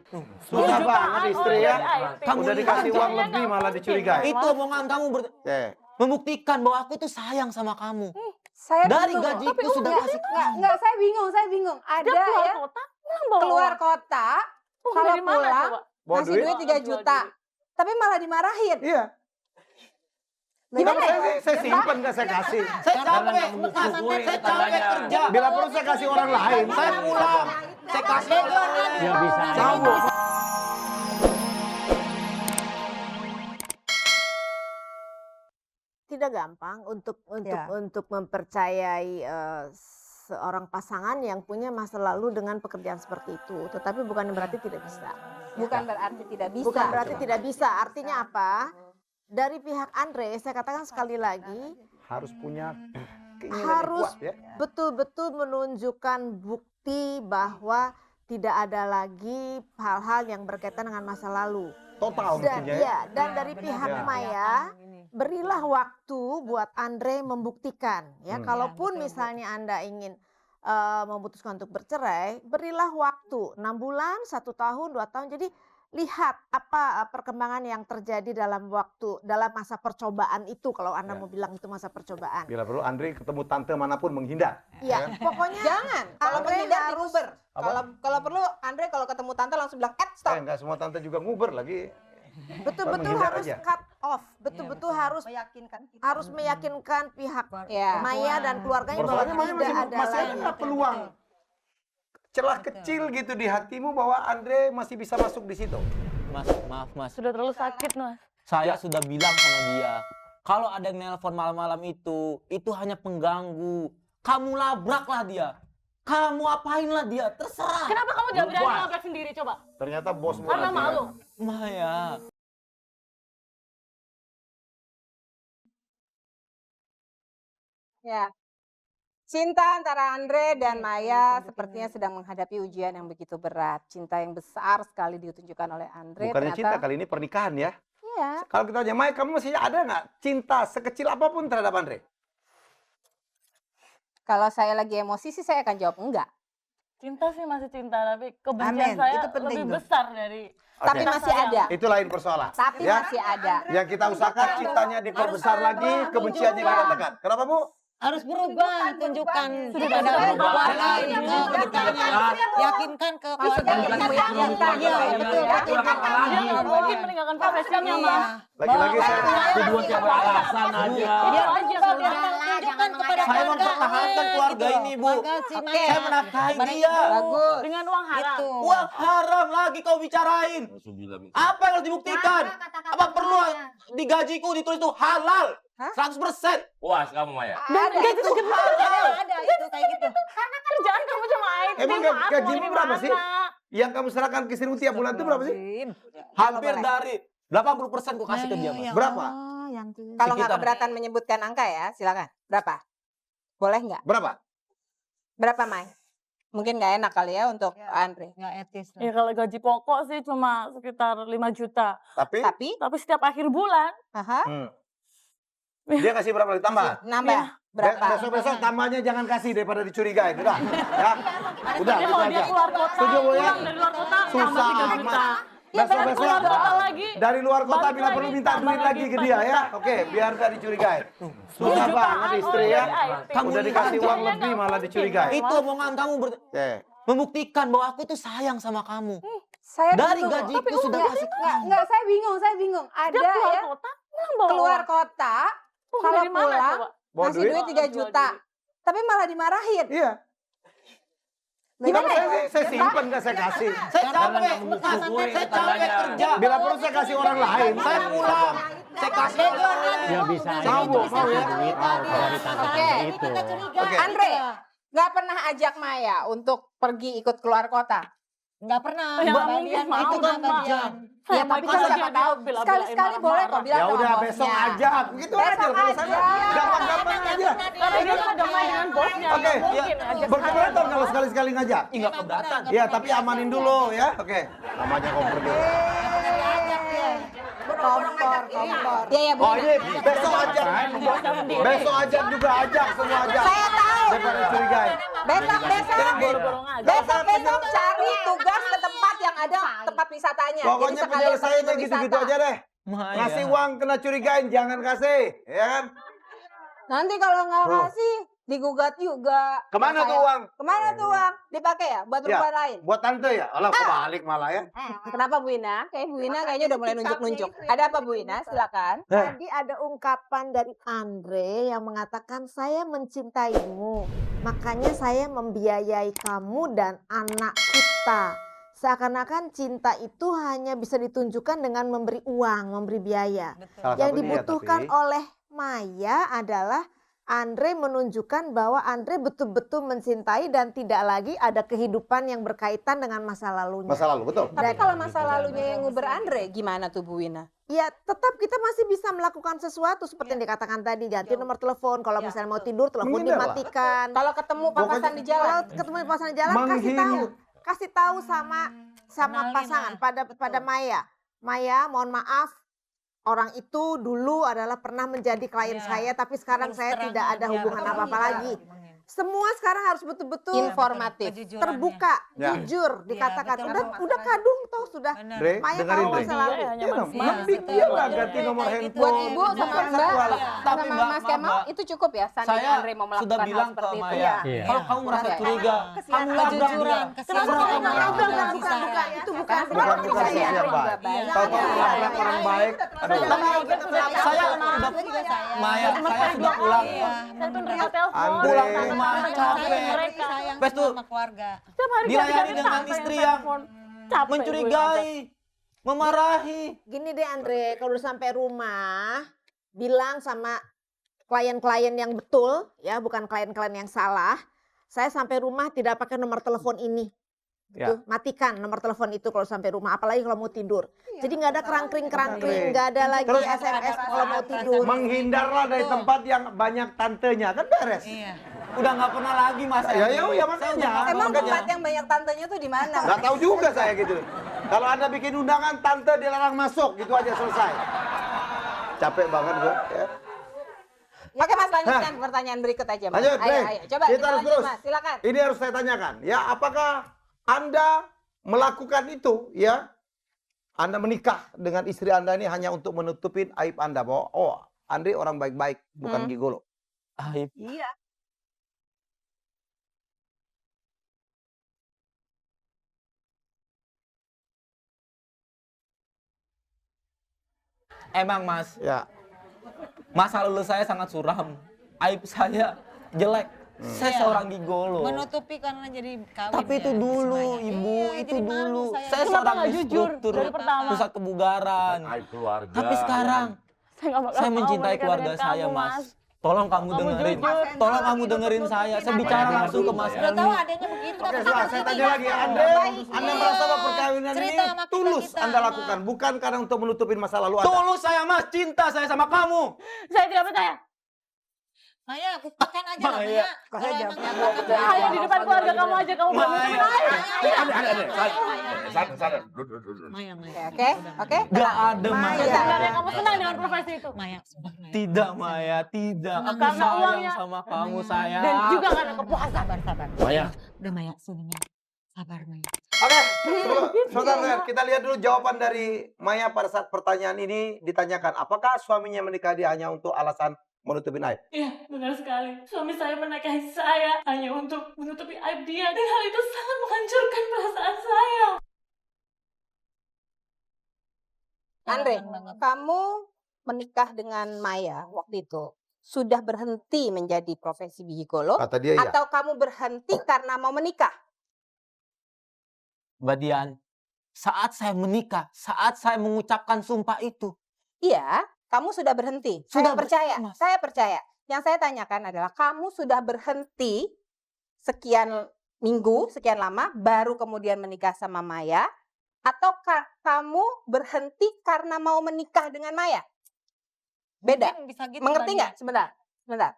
Susah banget istri ya. Kamu Udah dikasih uang lebih malah dicurigai. Itu omongan kamu membuktikan bahwa aku tuh sayang sama kamu. Saya Dari bingung. gajiku sudah kasih Enggak, saya bingung. Ada ya keluar kota, kalau pulang ngasih duit 3 juta. Tapi malah dimarahin. Iya. Gimana ya? Saya simpen nggak saya kasih. Saya capek, saya capek kerja. Bila perlu saya kasih orang lain. Saya pulang, saya kasih Ya bisa aja. Kamu. Tidak gampang untuk mempercayai seorang pasangan yang punya masa lalu dengan pekerjaan seperti itu. Tetapi bukan berarti tidak bisa. Bukan berarti tidak bisa. Bukan berarti tidak bisa. Artinya apa? Dari pihak Andre, saya katakan sekali lagi, Harus punya keinginan yang harus kuat ya. betul-betul menunjukkan bukti bahwa tidak ada lagi hal-hal yang berkaitan dengan masa lalu. Total Dan, mestinya ya. ya, dan dari pihak Maya, berilah waktu buat Andre membuktikan. Ya, kalaupun misalnya Anda ingin memutuskan untuk bercerai, berilah waktu 6 bulan, 1 tahun, 2 tahun. Jadi lihat apa perkembangan yang terjadi dalam masa percobaan itu. Kalau Anda mau bilang itu masa percobaan. Bila perlu Andre ketemu tante manapun menghindar. Iya, pokoknya Jangan. Kalau Andre menghindar harus dikuber. Kalau perlu Andre kalau ketemu tante langsung bilang, stop. Enggak semua tante juga nguber lagi. betul-betul menghindar harus aja. cut off, betul-betul harus meyakinkan pihak Ya. Maya dan keluarganya bahwa Masalahnya Maya tidak ada masih lagi. ada peluang celah kecil gitu di hatimu bahwa Andre masih bisa masuk di situ. Mas, maaf mas. Sudah terlalu sakit, Mas. Saya sudah bilang sama dia, kalau ada yang nelpon malam-malam itu hanya pengganggu. Kamu labraklah dia. Kamu apainlah dia, terserah. Kenapa kamu tidak berani ngelabrak sendiri, coba? Ternyata bos Karena malu. Maya. Ya. Cinta antara Andre dan Maya sepertinya sedang menghadapi ujian yang begitu berat. Cinta yang besar sekali ditunjukkan oleh Andre. Bukannya cinta, kali ini pernikahan ya. Iya. Kalau kita tanya, Maya kamu masih ada nggak cinta sekecil apapun terhadap Andre? Kalau saya lagi emosi sih saya akan jawab enggak. Cinta sih masih cinta, tapi kebencian saya lebih besar dari... Tapi masih ada. Itu lain persoalan. Tapi ya. masih ada. Yang kita usahakan cintanya diperbesar lagi, kebenciannya kita tekan. Kenapa Bu? Harus berubah, tunjukkan Sudah kepada ada orang perubahan. lain, yakinkan ke keluarga. Iya, betul. Dia nggak mungkin meninggalkan profesinya, Mas. Lagi-lagi saya Itu buat siapa alasan aja. Dia aja sudah. Tunjukkan kepada Saya mempertahankan keluarga ini, Bu. Saya menafkahi dia. Bagus. Dengan uang haram. Uang haram lagi kau bicarain. Apa yang harus dibuktikan? Apa perlu di gajiku ditulis itu halal? 100%. Puas kamu Maya. Dan gaji itu Ada itu kayak gitu. karena kerjaan kamu cuma IT. Emang maaf, mau gajimu berapa sih? gimana? Yang kamu serahkan ke istrimu tiap bulan itu berapa sih? Hampir dari 80% ku kasih ke dia, Mas. Berapa? Kalau nggak Sekitar. keberatan menyebutkan angka ya, silakan. Berapa? Boleh nggak? Berapa? Berapa, Mai? Mungkin nggak enak kali ya untuk Andre. Nggak etis. Ya kalau gaji pokok sih cuma sekitar 5 juta. Tapi Tapi setiap akhir bulan, dia kasih berapa lagi tambah? Nambah berapa? Besok-besok tambahnya jangan kasih daripada dicurigai. Udah. Ya. Udah, dia gitu kalau dia aja. keluar kota, Setuju, Bu, ya? pulang dari luar kota, Susah tambah 3 juta. amat. Ya, Besok-besok keluar kota lagi, dari luar kota balik bila lagi, perlu minta tambah duit lagi ke 4 dia ya. juta. Oke, biar gak dicurigai. Susah jutaan banget istri orang ya. dari IT. Kamu udah dikasih uang lebih malah dicurigai. Itu omongan kamu membuktikan bahwa aku tuh sayang sama kamu. Saya Dari bingung. gajiku sudah kasih. Enggak, saya bingung. Ada Dia keluar ya kota, pulang bawa keluar uang. kota, Uang kalau dari mana pulang coba? Bawa ngasih duit? duit 3 juta. Tapi malah dimarahin. Iya. Gimana Kalau ya? saya simpen nggak saya kasih. Saya capek, saya capek kerja. Bila perlu saya kasih orang lain. Saya pulang, saya kasih Ya bisa aja. Mau, Bu? Mau ya? Duit dari tante Oke. itu. Oke. Andre, nggak pernah ajak Maya untuk pergi ikut keluar kota? Nggak pernah. Ya, Bagian mungkin mau, itu kan Mas. bagian. Ya, tapi kan siapa tahu sekali-sekali boleh kok bilang Ya sama udah bosnya. besok aja. Begitu aja Besok urusannya. aja. Gampang-gampang aja. Karena dia kan damai dengan bosnya, Oke, nggak mungkin ajak berkeberatan kalau sekali-sekali ngajak. Enggak keberatan. Ya, tapi amanin dulu ya. Oke. Namanya kompor dulu. Kompor. Iya, ya, Bu. Oh, ini besok ajak. Besok ajak juga ajak, semua ajak. Saya tahu. Daripada curigai. Besok borong-borong aja. besok cari tugas ke tempat yang ada tempat wisatanya. Pokoknya Jadi sekalian penyelesaiannya pergi gitu-gitu berwisata. aja deh. Maya. Ngasih uang kena curigain, jangan kasih, ya kan? Nanti kalau nggak Tuh. kasih digugat juga. Kemana Ya, tuh uang? Kemana tuh uang? Dipakai ya buat Ya. perempuan lain. Buat tante ya? Alah, kebalik malah ya. Kenapa Bu Ina? Kayak Bu Ina kayaknya udah mulai nunjuk-nunjuk. Ada apa Bu Ina? Silakan. Tadi ada ungkapan dari Andre yang mengatakan saya mencintaimu, makanya saya membiayai kamu dan anak kita. Seakan-akan cinta itu hanya bisa ditunjukkan dengan memberi uang, memberi biaya. Salah Yang satunya ya, dibutuhkan tapi- oleh Maya adalah Andre menunjukkan bahwa Andre betul-betul mencintai dan tidak lagi ada kehidupan yang berkaitan dengan masa lalunya. Masa lalu, betul. Tapi kalau masa lalunya yang nguber Andre, gimana tuh Bu Wina? Ya tetap kita masih bisa melakukan sesuatu seperti yang dikatakan tadi, ganti nomor telepon, kalau misalnya mau tidur telepon Menghindar lah. dimatikan. Kalau ketemu papasan di jalan, Kalau ketemu pasangan di jalan kasih tahu sama pasangan pada Maya. Maya, mohon maaf, orang itu dulu adalah pernah menjadi klien saya, tapi sekarang saya tidak ada hubungan apa-apa lagi. Semua sekarang harus betul-betul informatif. terbuka, Ya. jujur dikatakan. betul, Udah kadung toh sudah. Dre, Maya dengerin tahu Dre. masa lalu. Iya, hanya Iya, manusia. mending dia lah ganti nomor handphone. Buat Ibu sama Bukan Mbak, seksual. Tapi sama Mbak, Mas maaf, Kemal Mbak. itu cukup ya seandainya Saya Andre mau sudah melakukan hal bilang ke seperti itu. Maya, Iya. kalau kamu merasa Oke. curiga, kamu labrak kejujuran, dia. kesiapan. Serah kamu. Bukan. Itu bukan. Karena Bukan sebenarnya bukan saya siap baik. baik. Tahu orang orang baik. Aduh. Saya udah Maya, saya sudah pulang. Saya tuh nerima telepon. Andre. Pulang ke rumah capek. Mereka. Pes tuh sama keluarga. Setiap hari dilayani ganti-ganti dengan sampai istri yang yang telepon. Capek gue. mencurigai, memarahi. Gini deh Andre, kalau udah sampai rumah, bilang sama klien-klien yang betul, ya bukan klien-klien yang salah. Saya sampai rumah tidak pakai nomor telepon ini. Ya. Tuh, matikan nomor telepon itu kalau sampai rumah, apalagi kalau mau tidur. Jadi nggak ada kerangkring-kerangkring, nggak ada lagi Terus- SMS kalau mau tidur. Menghindarlah dari tempat yang banyak tantenya, kan beres. Iya. Udah nggak pernah lagi Mas. Ya makanya. Emang Makanya. tempat yang banyak tantenya tuh di mana? Nggak tahu juga saya gitu. Kalau Anda bikin undangan, tante dilarang masuk, gitu aja selesai. Capek banget gue. Ya. Oke Mas, lanjutkan pertanyaan berikut aja Mas. Lanjut, Bre. Ayo, coba Kita kita harus lanjut terus. Mas, silakan. Ini harus saya tanyakan, ya apakah Anda melakukan itu, ya? Anda menikah dengan istri Anda ini hanya untuk menutupin aib Anda bahwa Andre orang baik-baik, bukan gigolo. Aib. Iya. Emang Mas, Ya. masa lalu saya sangat suram. Aib saya jelek. Saya Iya. seorang gigolo. Menutupi karena jadi kawin. Tapi itu ya, dulu, semuanya. Ibu, Iya, itu jadi malu dulu. saya. Saya Kenapa seorang nggak jujur instruktur dari pertama? pusat kebugaran. Aib keluarga. Tapi sekarang Saya nggak bakal saya mau mencintai menikah keluarga dengan saya, kamu, Mas. Tolong kamu dengerin. jujur. Tolong kamu dengerin saya. Saya bicara langsung ke Mas Udah tahu Helmi. adanya begitu. Oke, tapi setelah kan saya ini tanya lagi, nggak Anda merasa bahwa perkawinan ini Cerita sama tulus kita. Anda lakukan, bukan karena untuk menutupin masa lalu Anda. Tulus saya, Mas. Cinta saya sama kamu. Saya tidak percaya. Maya, buktikan aja lah Maya. Maya. Kalau emang nyatakan Hanya di depan keluarga kamu aja kamu berani Maya. Sadar. Maya, Maya. Oke. Gak ada, Maya. Sebenarnya kamu senang dengan profesi itu. Maya, sumpah, Maya. Tidak, Maya. Tidak. Aku Karena sayang uangnya- sama kamu, sayang. Dan juga gak ada kepuasan. Sabar. Maya. Udah Maya, sudah Maya. Sabar Maya. Oke, saudara, kita lihat dulu jawaban dari Maya pada saat pertanyaan ini ditanyakan. Apakah suaminya menikah dia hanya untuk alasan menutupin aib? Iya, benar sekali. Suami saya menikahi saya hanya untuk menutupi aib dia. Dan hal itu sangat menghancurkan perasaan saya. Andre, kamu menikah dengan Maya waktu itu sudah berhenti menjadi profesi gigolo Kata dia iya. atau kamu berhenti karena mau menikah? Mbak Dian, saat saya menikah, saat saya mengucapkan sumpah itu, Iya, kamu sudah berhenti. Sudah Saya percaya. Mas. Saya percaya. Yang saya tanyakan adalah kamu sudah berhenti sekian minggu, sekian lama, baru kemudian menikah sama Maya, atau kamu berhenti karena mau menikah dengan Maya? Beda. Mungkin bisa gitu, Mengerti Mbak nggak? Sebentar.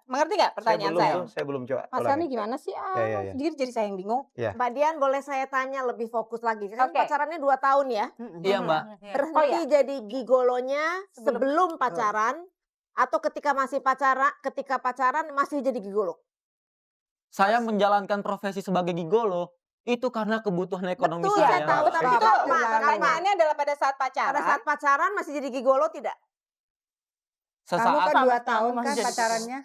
Mengerti nggak pertanyaan saya? Saya belum coba. Mas ulangi. Hani gimana sih? Ya. Jadi saya yang bingung. Mbak Dian boleh saya tanya lebih fokus lagi. Kan Oke. pacarannya 2 tahun ya. iya Mbak. Iya. Berhenti Oh, iya. jadi gigolonya sebelum pacaran atau ketika pacaran masih jadi gigolo? Saya menjalankan profesi sebagai gigolo Itu karena kebutuhan ekonomi Betul, saya. saya tahu, tapi Itu, itu pertanyaannya adalah pada saat pacaran. pada saat pacaran masih jadi gigolo tidak? Kamu Sesaat kan 2 tahun kan Jadi- pacarannya?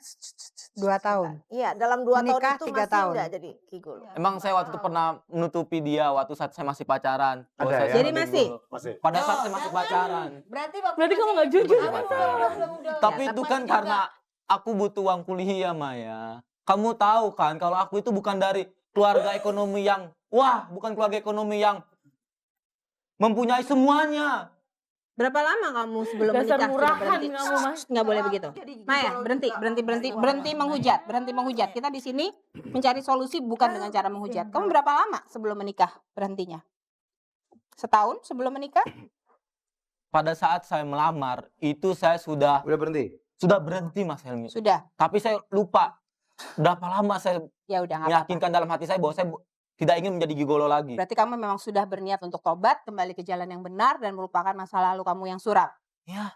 2 tahun. Iya, dalam 2 tahun Menikah itu 3 masih tahun. enggak jadi gigolo. emang saya waktu itu pernah menutupi dia waktu saat saya masih pacaran. Bahwa Ada saya ya? Jadi sebagai masih? gigolo. Masih. Pada saat saya masih pacaran. Berarti kamu nggak jujur. Tapi itu kan karena aku butuh uang kuliah, Maya. Kamu tahu kan kalau aku itu bukan dari keluarga ekonomi yang bukan keluarga ekonomi yang mempunyai semuanya. Berapa lama kamu sebelum Dasar menikah sudah murahan berhenti? kamu, Mas. Nggak boleh begitu. Maya, berhenti menghujat. Kita di sini mencari solusi bukan dengan cara menghujat. Kamu berapa lama sebelum menikah berhentinya? Setahun sebelum menikah? Pada saat saya melamar, itu saya sudah Udah berhenti. berhenti, Mas Helmi. Sudah. Tapi saya lupa berapa lama saya Ya udah nggak apa-apa. meyakinkan dalam hati saya bahwa saya tidak ingin menjadi gigolo lagi. Berarti kamu memang sudah berniat untuk tobat, kembali ke jalan yang benar dan melupakan masa lalu kamu yang suram. Ya,